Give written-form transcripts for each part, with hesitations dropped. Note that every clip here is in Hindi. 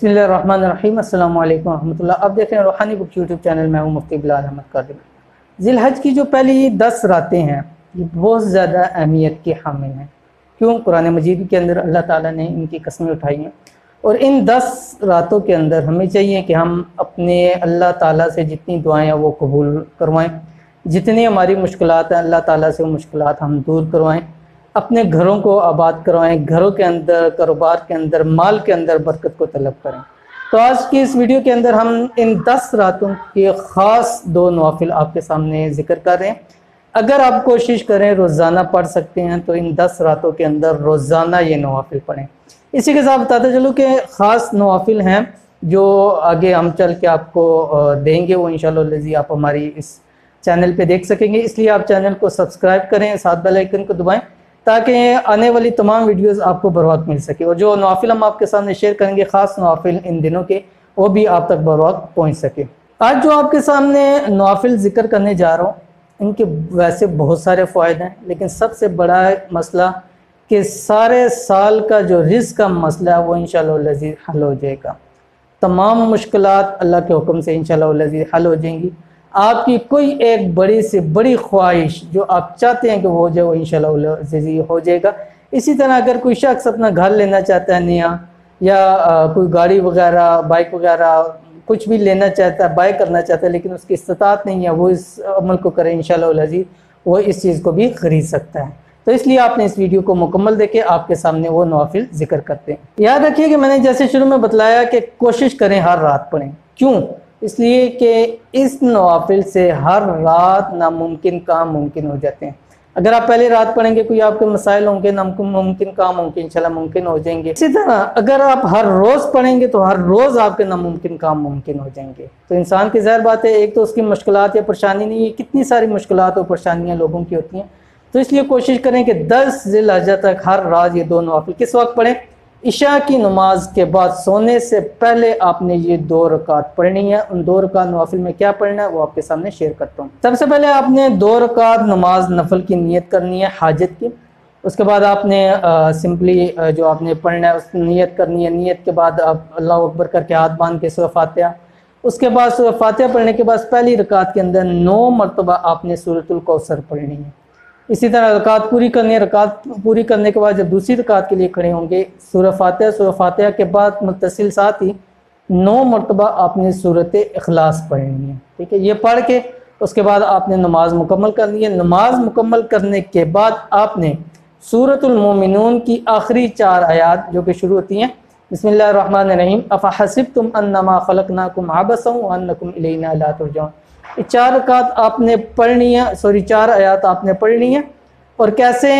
बिस्मिल्लाहिर्रहमानिर्रहीम अस्सलामु अलैकुम रहमतुल्लाह। अब देख रहे हैं रूहानी बुक यूट्यूब चैनल में हूँ मुफ्ती बिलाल अहमद कादिर। ज़िलहज की जो पहली 10 रातें हैं ये बहुत ज़्यादा अहमियत की हामिल हैं। क्यों? कुरान मजीद के अंदर अल्लाह ताला ने इनकी कस्में उठाई हैं और इन 10 रातों के अंदर हमें चाहिए कि हम अपने अल्लाह ताला से जितनी दुआएँ हैं वो कबूल करवाएँ, जितनी हमारी मुश्किलात हैं अल्लाह ताला से वो मुश्किलात हम दूर करवाएँ, अपने घरों को आबाद करवाएं, घरों के अंदर, कारोबार के अंदर, माल के अंदर बरकत को तलब करें। तो आज की इस वीडियो के अंदर हम इन 10 रातों के ख़ास 2 नवाफिल आपके सामने ज़िक्र कर रहे हैं। अगर आप कोशिश करें रोज़ाना पढ़ सकते हैं तो इन 10 रातों के अंदर रोज़ाना ये नवाफिल पढ़ें। इसी के साथ बताते चलूँ कि ख़ास नवाफिल हैं जो आगे हम चल के आपको देंगे, वो इंशाअल्लाह आप हमारी इस चैनल पे देख सकेंगे। इसलिए आप चैनल को सब्सक्राइब करें, साथ बेल आइकन को दबाएं ताकि आने वाली तमाम वीडियोस आपको बर वक्त मिल सके और जो नवाफिल हम आपके सामने शेयर करेंगे, ख़ास नवाफिल इन दिनों के, वो भी आप तक बर वक्त पहुँच सके। आज जो आपके सामने नवाफिल ज़िक्र करने जा रहा हूँ इनके वैसे बहुत सारे फ़ायदे हैं, लेकिन सबसे बड़ा मसला कि सारे साल का जो रिज़्क़ का मसला है वो इंशाअल्लाह हल हो जाएगा। तमाम मुश्किलात अल्लाह के हुक्म से इंशाअल्लाह हल हो जाएंगी। आपकी कोई एक बड़ी से बड़ी ख्वाहिश जो आप चाहते हैं कि वो हो जाए वो इंशाअल्लाह हो जाएगा। इसी तरह अगर कोई शख्स अपना घर लेना चाहता है नया, या कोई गाड़ी वगैरह, बाइक वगैरह कुछ भी लेना चाहता है, बाय करना चाहता है, लेकिन उसकी इस्तात नहीं है, वो इस अमल को करे इंशाअल्लाह वो इस चीज़ को भी ख़रीद सकता है। तो इसलिए आपने इस वीडियो को मुकम्मल देखे, आपके सामने वो नवाफिल ज़िक्र करते हैं। याद रखिए कि मैंने जैसे शुरू में बतलाया कि कोशिश करें हर रात पढ़ें। क्यों? इसलिए कि इस नवाफिल से हर रात नामुमकिन काम मुमकिन हो जाते हैं। अगर आप पहले रात पढ़ेंगे कोई आपके मसाइल होंगे, नामुमकिन काम होंगे इंशाल्लाह मुमकिन हो जाएंगे। इसी तरह अगर आप हर रोज़ पढ़ेंगे तो हर रोज़ आपके नामुमकिन काम मुमकिन हो जाएंगे। तो इंसान की ज़ाहिर बात है, एक तो उसकी मुश्किलात या परेशानी नहीं है, कितनी सारी मुश्किलात और परेशानियाँ लोगों की होती हैं। तो इसलिए कोशिश करें कि 10 ज़िलहज्जा तक हर रात ये 2 नवाफिल किस वक्त पढ़ें? इशा की नमाज के बाद सोने से पहले आपने ये 2 रकात पढ़नी है। उन 2 रकात नवाफिल में क्या पढ़ना है वो आपके सामने शेयर करता हूँ। सबसे पहले आपने 2 रकात नमाज नफल की नियत करनी है हाजत की। उसके बाद आपने सिंपली जो आपने पढ़ना है उस नियत करनी है। नियत के बाद आप अल्लाह अकबर करके हाथ बांध के सूरह फातिहा, उसके बाद सूरह फातिहा पढ़ने के बाद पहली रकात के अंदर 9 मरतबा आपने सूरतुल कौसर पढ़नी है। इसी तरह रकात पूरी करनी है। रकात पूरी करने के बाद जब दूसरी रकात के लिए खड़े होंगे, सूरह फातिहा के बाद मुत्तसिल साथ ही 9 मरतबा आपने सूरत इखलास पढ़नी है। ठीक है, ये पढ़ के उसके बाद आपने नमाज मुकम्मल करनी है। नमाज मुकम्मल करने के बाद आपने सूरतुल मोमिनून की आखिरी 4 आयात जो कि शुरू होती हैं बिस्मिल्लाहिर्रहमानिर्रहीम अफ़हसिबतुम अन्नमा खलक़नाकुम अबसन व अन्नकुम इलैना ला तुरजऊन, 4 रकात आपने पढ़नी है, 4 आयात आपने पढ़नी है। और कैसे?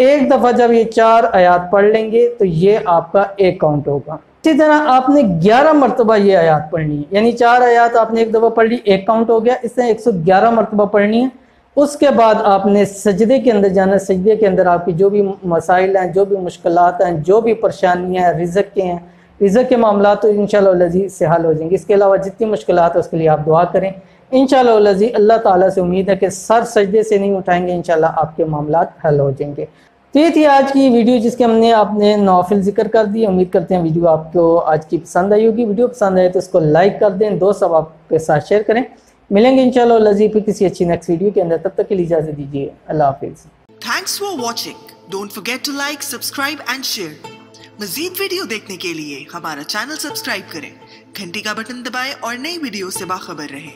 एक दफ़ा जब ये 4 आयात पढ़ लेंगे तो ये आपका एक काउंट होगा। इसी तरह आपने 11 मरतबा ये आयात पढ़नी है, यानी 4 आयात आपने एक दफ़ा पढ़ ली, एक काउंट हो गया। इससे 111 मरतबा पढ़नी है। उसके बाद आपने सजदे के अंदर जाना। सजदे के अंदर आपकी जो भी मसाइल हैं, जो भी मुश्किलात हैं, जो भी परेशानियाँ हैं, रिज़्क़ के हैं, रिज़्क़ के मामला तो इंशाअल्लाह से हल हो जाएंगे। इसके अलावा जितनी मुश्किलात है उसके लिए आप दुआ करें। इंशाअल्लाह अल्लाह ताला से उम्मीद है कि सर सजदे से नहीं उठाएंगे, इंशाअल्लाह आपके मामलात हल हो जाएंगे। तो ये थी आज की वीडियो जिसके हमने आपने नवाफिल जिक्र कर दी। उम्मीद करते हैं वीडियो आपको आज की पसंद आई होगी। वीडियो पसंद आए तो इसको लाइक कर दें, दोस्त सब आपके साथ शेयर करें। मिलेंगे इंशाअल्लाह फिर किसी अच्छी नेक्स्ट वीडियो के अंदर। तब तक के लिए इजाज़त दीजिए। अल्लाह हाफिज़। Thanks for watching. Don't forget to like, subscribe and share. मजीद वीडियो देखने के लिए हमारा चैनल सब्सक्राइब करें, घंटी का बटन दबाएं और नई वीडियो से बाखबर रहें।